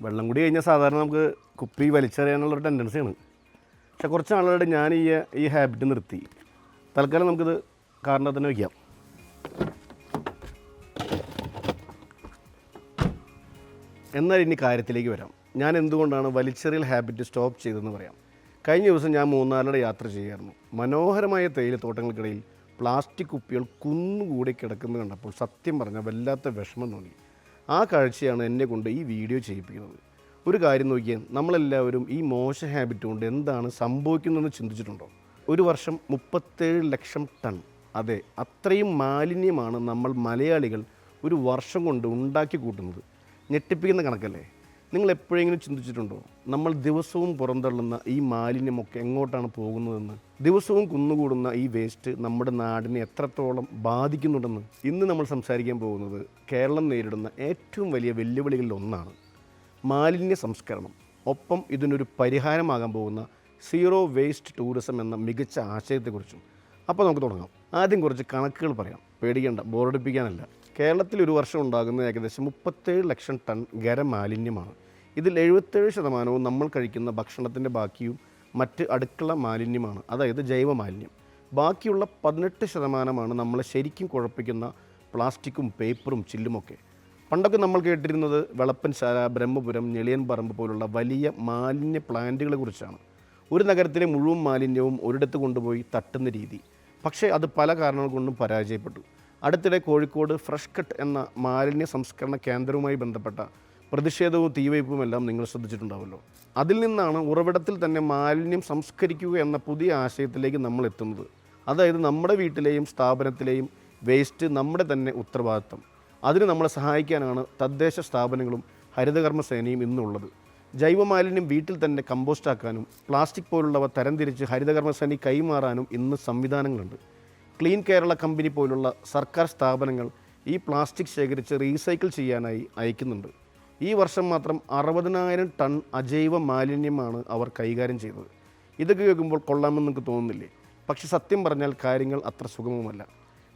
വെള്ളം കൂടി കഴിഞ്ഞാൽ സാധാരണ നമുക്ക് കുപ്പി വലിച്ചെറിയാനുള്ളൊരു ടെൻഡൻസിയാണ്. പക്ഷെ കുറച്ച് നാളുകളുടെ ഞാൻ ഈ ഹാബിറ്റ് നിർത്തി. തൽക്കാലം നമുക്കിത് കാറിൻ്റെ തന്നെ വയ്ക്കാം. എന്നാൽ ഇനി കാര്യത്തിലേക്ക് വരാം. ഞാൻ എന്തുകൊണ്ടാണ് വലിച്ചെറിയൽ ഹാബിറ്റ് സ്റ്റോപ്പ് ചെയ്തതെന്ന് പറയാം. കഴിഞ്ഞ ദിവസം ഞാൻ മൂന്നാറിലൂടെ യാത്ര ചെയ്യായിരുന്നു. മനോഹരമായ തേയിലത്തോട്ടങ്ങൾക്കിടയിൽ പ്ലാസ്റ്റിക് കുപ്പികൾ കുന്നുകൂടി കിടക്കുന്നത് കണ്ടപ്പോൾ സത്യം പറഞ്ഞാൽ വല്ലാത്ത വിഷമം തോന്നി. ആ കാഴ്ചയാണ് എന്നെ കൊണ്ട് ഈ വീഡിയോ ചെയ്യിപ്പിക്കുന്നത്. ഒരു കാര്യം നോക്കിയാൽ നമ്മളെല്ലാവരും ഈ മോശം ഹാബിറ്റ് കൊണ്ട് എന്താണ് സംഭവിക്കുന്നതെന്ന് ചിന്തിച്ചിട്ടുണ്ടോ? ഒരു വർഷം 37 ലക്ഷം ടൺ, അതെ അത്രയും മാലിന്യമാണ് നമ്മൾ മലയാളികൾ ഒരു വർഷം കൊണ്ട് ഉണ്ടാക്കി കൂട്ടുന്നത്. ഞെട്ടിപ്പിക്കുന്ന കണക്കല്ലേ? നിങ്ങൾ എപ്പോഴെങ്കിലും ചിന്തിച്ചിട്ടുണ്ടോ നമ്മൾ ദിവസവും പുറന്തള്ളുന്ന ഈ മാലിന്യമൊക്കെ എങ്ങോട്ടാണ് പോകുന്നതെന്ന്? ദിവസവും കുന്നുകൂടുന്ന ഈ വേസ്റ്റ് നമ്മുടെ നാടിനെ എത്രത്തോളം ബാധിക്കുന്നുണ്ടെന്ന്? ഇന്ന് നമ്മൾ സംസാരിക്കാൻ പോകുന്നത് കേരളം നേരിടുന്ന ഏറ്റവും വലിയ വെല്ലുവിളികളിൽ ഒന്നാണ് മാലിന്യ സംസ്കരണം. ഒപ്പം ഇതിനൊരു പരിഹാരമാകാൻ പോകുന്ന സീറോ വേസ്റ്റ് ടൂറിസം എന്ന മികച്ച ആശയത്തെക്കുറിച്ചും. അപ്പോൾ നമുക്ക് തുടങ്ങാം. ആദ്യം കുറച്ച് കണക്കുകൾ പറയാം. പേടിക്കേണ്ട, ബോറടിപ്പിക്കാനല്ല. കേരളത്തിൽ ഒരു വർഷം ഉണ്ടാകുന്ന ഏകദേശം 37 ലക്ഷം ടൺ ഖരമാലിന്യമാണ്. ഇതിൽ 77% നമ്മൾ കഴിക്കുന്ന ഭക്ഷണത്തിൻ്റെ ബാക്കിയും മറ്റ് അടുക്കള മാലിന്യമാണ്, അതായത് ജൈവ മാലിന്യം. ബാക്കിയുള്ള 18% നമ്മളെ ശരിക്കും കുഴപ്പിക്കുന്ന പ്ലാസ്റ്റിക്കും പേപ്പറും ചില്ലുമൊക്കെ. പണ്ടൊക്കെ നമ്മൾ കേട്ടിരുന്നത് വെളപ്പൻശാല, ബ്രഹ്മപുരം, ഞെളിയൻ പറമ്പ് പോലുള്ള വലിയ മാലിന്യ പ്ലാന്റുകളെ കുറിച്ചാണ്. ഒരു നഗരത്തിലെ മുഴുവൻ മാലിന്യവും ഒരിടത്ത് കൊണ്ടുപോയി തട്ടുന്ന രീതി. പക്ഷേ അത് പല കാരണങ്ങൾ കൊണ്ടും പരാജയപ്പെട്ടു. അടുത്തിടെ കോഴിക്കോട് ഫ്രഷ് കട്ട് എന്ന മാലിന്യ സംസ്കരണ കേന്ദ്രവുമായി ബന്ധപ്പെട്ട പ്രതിഷേധവും തീവയ്പുമെല്ലാം നിങ്ങൾ ശ്രദ്ധിച്ചിട്ടുണ്ടാവുമല്ലോ. അതിൽ നിന്നാണ് ഉറവിടത്തിൽ തന്നെ മാലിന്യം സംസ്കരിക്കുക എന്ന പുതിയ ആശയത്തിലേക്ക് നമ്മൾ എത്തുന്നത്. അതായത് നമ്മുടെ വീട്ടിലെയും സ്ഥാപനത്തിലെയും വേസ്റ്റ് നമ്മുടെ തന്നെ ഉത്തരവാദിത്തം. അതിന് നമ്മളെ സഹായിക്കാനാണ് തദ്ദേശ സ്ഥാപനങ്ങളും ഹരിതകർമ്മസേനയും ഇന്നുള്ളത്. ജൈവമാലിന്യം വീട്ടിൽ തന്നെ കമ്പോസ്റ്റാക്കാനും പ്ലാസ്റ്റിക് പോലുള്ളവ തരംതിരിച്ച് ഹരിതകർമ്മസേന കൈമാറാനും ഇന്ന് സംവിധാനങ്ങളുണ്ട്. ക്ലീൻ കേരള കമ്പനി പോലുള്ള സർക്കാർ സ്ഥാപനങ്ങൾ ഈ പ്ലാസ്റ്റിക് ശേഖരിച്ച് റീസൈക്കിൾ ചെയ്യാനായി അയക്കുന്നുണ്ട്. ഈ വർഷം മാത്രം 60,000 ടൺ അജൈവ മാലിന്യമാണ് അവർ കൈകാര്യം ചെയ്തത്. ഇതൊക്കെ കേൾക്കുമ്പോൾ കൊള്ളാമെന്ന് നിങ്ങൾക്ക് തോന്നുന്നില്ലേ? പക്ഷെ സത്യം പറഞ്ഞാൽ കാര്യങ്ങൾ അത്ര സുഗമമല്ല.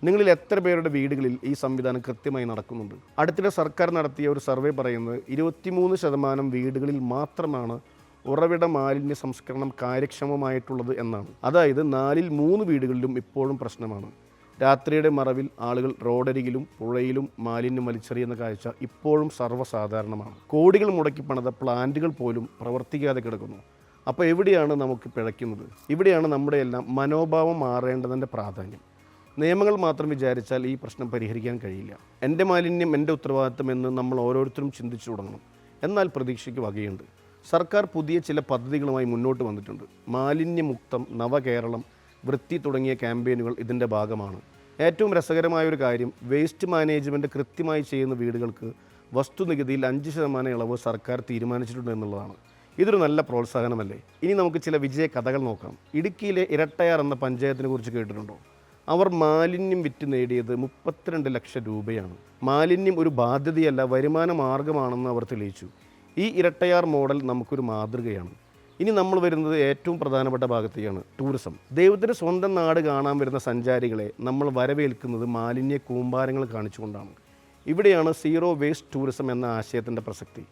നിങ്ങളിൽ എത്ര പേരുടെ വീടുകളിൽ ഈ സംവിധാനം കൃത്യമായി നടക്കുന്നുണ്ട്? അടുത്തിടെ സർക്കാർ നടത്തിയ ഒരു സർവേ പറയുന്നത് 23% വീടുകളിൽ മാത്രമാണ് ഉറവിട മാലിന്യ സംസ്കരണം കാര്യക്ഷമമായിട്ടുള്ളത് എന്നാണ്. അതായത് 4-ൽ 3 വീടുകളിലും ഇപ്പോഴും പ്രശ്നമാണ്. രാത്രിയുടെ മറവിൽ ആളുകൾ റോഡരികിലും പുഴയിലും മാലിന്യം വലിച്ചെറിയുന്ന കാഴ്ച ഇപ്പോഴും സർവ്വസാധാരണമാണ്. കോടികൾ മുടക്കി പണിത പ്ലാന്റുകൾ പോലും പ്രവർത്തിക്കാതെ കിടക്കുന്നു. അപ്പോൾ എവിടെയാണ് നമുക്ക് പിഴയ്ക്കുന്നത്? ഇവിടെയാണ് നമ്മുടെ എല്ലാം മനോഭാവം മാറേണ്ടതിൻ്റെ പ്രാധാന്യം. നിയമങ്ങൾ മാത്രം വിചാരിച്ചാൽ ഈ പ്രശ്നം പരിഹരിക്കാൻ കഴിയില്ല. എൻ്റെ മാലിന്യം എൻ്റെ ഉത്തരവാദിത്തം എന്ന് നമ്മൾ ഓരോരുത്തരും ചിന്തിച്ചു തുടങ്ങണം. എന്നാൽ പ്രതീക്ഷയ്ക്ക് വകയുണ്ട്. സർക്കാർ പുതിയ ചില പദ്ധതികളുമായി മുന്നോട്ട് വന്നിട്ടുണ്ട്. മാലിന്യമുക്തം, നവകേരളം, വൃത്തി തുടങ്ങിയ ക്യാമ്പയിനുകൾ ഇതിൻ്റെ ഭാഗമാണ്. ഏറ്റവും രസകരമായൊരു കാര്യം, വേസ്റ്റ് മാനേജ്മെൻറ്റ് കൃത്യമായി ചെയ്യുന്ന വീടുകൾക്ക് വസ്തുനികുതിയിൽ 5% ഇളവ് സർക്കാർ തീരുമാനിച്ചിട്ടുണ്ട് എന്നുള്ളതാണ്. ഇതൊരു നല്ല പ്രോത്സാഹനമല്ലേ? ഇനി നമുക്ക് ചില വിജയ കഥകൾ നോക്കാം. ഇടുക്കിയിലെ ഇരട്ടയാർ എന്ന പഞ്ചായത്തിനെ കുറിച്ച് കേട്ടിട്ടുണ്ടോ? അവർ മാലിന്യം വിറ്റ് നേടിയത് 32 ലക്ഷം രൂപയാണ്. മാലിന്യം ഒരു ബാധ്യതയല്ല, വരുമാന മാർഗമാണെന്ന് അവർ തെളിയിച്ചു. ഈ ഇരട്ടയാർ മോഡൽ നമുക്കൊരു മാതൃകയാണ്. ഇനി നമ്മൾ വരുന്നത് ഏറ്റവും പ്രധാനപ്പെട്ട ഭാഗത്തേക്കാണ്, ടൂറിസം. ദൈവത്തിന് സ്വന്തം നാട് കാണാൻ വരുന്ന സഞ്ചാരികളെ നമ്മൾ വരവേൽക്കുന്നത് മാലിന്യ കൂമ്പാരങ്ങൾ കാണിച്ചുകൊണ്ടാണ്. ഇവിടെയാണ് സീറോ വേസ്റ്റ് ടൂറിസം എന്ന ആശയത്തിൻ്റെ പ്രസക്തി.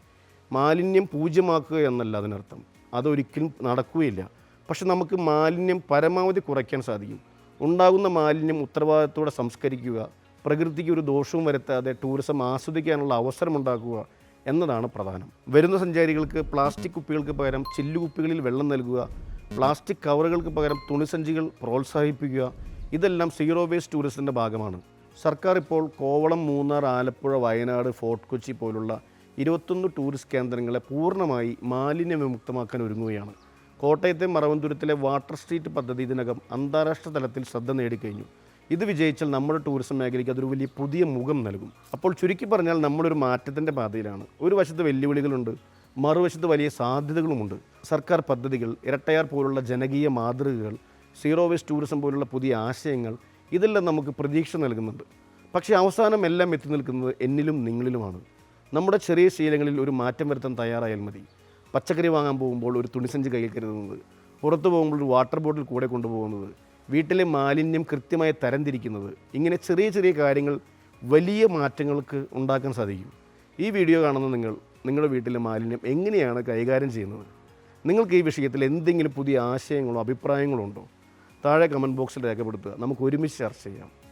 മാലിന്യം പൂജ്യമാക്കുക എന്നല്ല അതിനർത്ഥം, അതൊരിക്കലും നടക്കുകയില്ല. പക്ഷെ നമുക്ക് മാലിന്യം പരമാവധി കുറയ്ക്കാൻ സാധിക്കും. ഉണ്ടാകുന്ന മാലിന്യം ഉത്തരവാദിത്തത്തോടെ സംസ്കരിക്കുക, പ്രകൃതിക്ക് ഒരു ദോഷവും വരുത്താതെ ടൂറിസം ആസ്വദിക്കാനുള്ള അവസരമുണ്ടാക്കുക എന്നതാണ് പ്രധാനം. വരുന്ന സഞ്ചാരികൾക്ക് പ്ലാസ്റ്റിക് കുപ്പികൾക്ക് പകരം ചില്ലുകുപ്പികളിൽ വെള്ളം നൽകുക, പ്ലാസ്റ്റിക് കവറുകൾക്ക് പകരം തുണിസഞ്ചികൾ പ്രോത്സാഹിപ്പിക്കുക, ഇതെല്ലാം സീറോ വേസ്റ്റ് ടൂറിസത്തിൻ്റെ ഭാഗമാണ്. സർക്കാർ ഇപ്പോൾ കോവളം, മൂന്നാർ, ആലപ്പുഴ, വയനാട്, ഫോർട്ട് കൊച്ചി പോലുള്ള 21 ടൂറിസ്റ്റ് കേന്ദ്രങ്ങളെ പൂർണ്ണമായി മാലിന്യ വിമുക്തമാക്കാൻ ഒരുങ്ങുകയാണ്. കോട്ടയത്തെ മറവന്തുരത്തിലെ വാട്ടർ സ്ട്രീറ്റ് പദ്ധതി ഇതിനകം അന്താരാഷ്ട്ര തലത്തിൽ ശ്രദ്ധ നേടിക്കഴിഞ്ഞു. ഇത് വിജയിച്ചാൽ നമ്മുടെ ടൂറിസം മേഖലയ്ക്ക് അതൊരു വലിയ പുതിയ മുഖം നൽകും. അപ്പോൾ ചുരുക്കി പറഞ്ഞാൽ നമ്മളൊരു മാറ്റത്തിൻ്റെ പാതയിലാണ്. ഒരു വശത്ത് വെല്ലുവിളികളുണ്ട്, മറുവശത്ത് വലിയ സാധ്യതകളുമുണ്ട്. സർക്കാർ പദ്ധതികൾ, ഇരട്ടയാർ പോലുള്ള ജനകീയ മാതൃകകൾ, സീറോ വേസ്റ്റ് ടൂറിസം പോലുള്ള പുതിയ ആശയങ്ങൾ, ഇതെല്ലാം നമുക്ക് പ്രതീക്ഷ നൽകുന്നുണ്ട്. പക്ഷേ അവസാനം എല്ലാം എത്തി നിൽക്കുന്നത് എന്നിലും നിങ്ങളിലുമാണ്. നമ്മുടെ ചെറിയ ശീലങ്ങളിൽ ഒരു മാറ്റം വരുത്താൻ തയ്യാറായാൽ മതി. പച്ചക്കറി വാങ്ങാൻ പോകുമ്പോൾ ഒരു തുണിസഞ്ചി കയ്യിൽ കരുതുന്നത്, പുറത്തു പോകുമ്പോൾ ഒരു വാട്ടർ ബോട്ടിൽ കൂടെ കൊണ്ടുപോകുന്നത്, വീട്ടിലെ മാലിന്യം കൃത്യമായി തരംതിരിക്കുന്നത്, ഇങ്ങനെ ചെറിയ ചെറിയ കാര്യങ്ങൾ വലിയ മാറ്റങ്ങൾക്ക് ഉണ്ടാക്കാൻ സാധിക്കും. ഈ വീഡിയോ കാണുന്ന നിങ്ങൾ നിങ്ങളുടെ വീട്ടിലെ മാലിന്യം എങ്ങനെയാണ് കൈകാര്യം ചെയ്യുന്നത്? നിങ്ങൾക്ക് ഈ വിഷയത്തിൽ എന്തെങ്കിലും പുതിയ ആശയങ്ങളോ അഭിപ്രായങ്ങളോ ഉണ്ടോ? താഴെ കമൻറ്റ് ബോക്സിൽ രേഖപ്പെടുത്തുക. നമുക്ക് ഒരുമിച്ച് ചർച്ച ചെയ്യാം.